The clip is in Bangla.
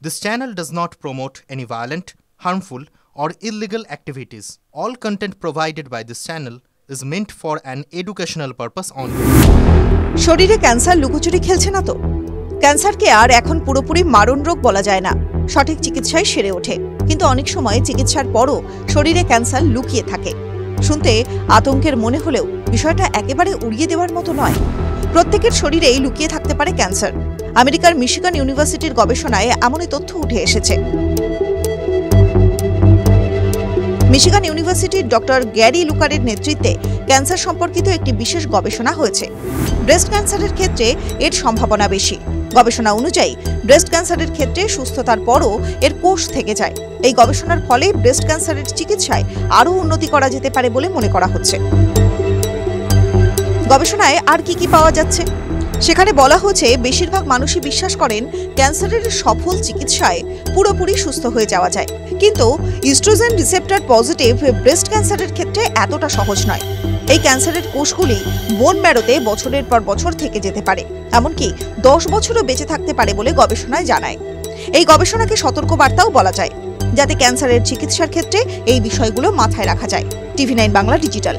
This channel does not promote any violent, harmful, or illegal activities. All content provided by this channel is meant for an educational purpose only. শরীরে ক্যান্সার লুকোচুরি খেলছে না তো? ক্যান্সারকে আর এখন পুরোপুরি মারণ রোগ বলা যায় না। সঠিক চিকিৎসায় সেরে ওঠে, কিন্তু অনেক সময় চিকিৎসার পরও শরীরে ক্যান্সার লুকিয়ে থাকে। শুনতে আতঙ্কের মনে হলেও বিষয়টা একেবারে উড়িয়ে দেওয়ার মতো নয়। প্রত্যেকের শরীরেই লুকিয়ে থাকতে পারে ক্যান্সার। আমেরিকার মিশিগান ইউনিভার্সিটির গবেষণায় এমনই তথ্য উঠে এসেছে। মিশিগান ইউনিভার্সিটির ডক্টর গ্যারি লুকারের নেতৃত্বে ক্যান্সার সম্পর্কিত একটি বিশেষ গবেষণা হয়েছে। ব্রেস্ট ক্যান্সারের ক্ষেত্রে এর সম্ভাবনা বেশি। গবেষণা অনুযায়ী ব্রেস্ট ক্যান্সারের ক্ষেত্রে সুস্থতার পরও এর কোষ থেকে যায়। এই গবেষণার ফলে ব্রেস্ট ক্যান্সারের চিকিৎসায় আরও উন্নতি করা যেতে পারে বলে মনে করা হচ্ছে। গবেষণায় আর কি পাওয়া যাচ্ছে? সেখানে বলা হচ্ছে, বেশিরভাগ মানুষই বিশ্বাস করেন ক্যান্সারের সফল চিকিৎসায় পুরোপুরি সুস্থ হয়ে যাওয়া যায়, কিন্তু ইস্ট্রোজেন রিসেপ্টর পজিটিভ ব্রেস্ট ক্যান্সারের ক্ষেত্রে এতটা সহজ নয়। এই ক্যান্সারের কোষগুলি বোন ম্যারোতে বছরের পর বছর থেকে যেতে পারে, এমনকি 10 বছরও বেঁচে থাকতে পারে বলে গবেষণায় জানায়। এই গবেষণাকে সতর্কবার্তাও বলা যায়, যাতে ক্যান্সারের চিকিৎসার ক্ষেত্রে এই বিষয়গুলো মাথায় রাখা যায়। TV9 Bangla digital.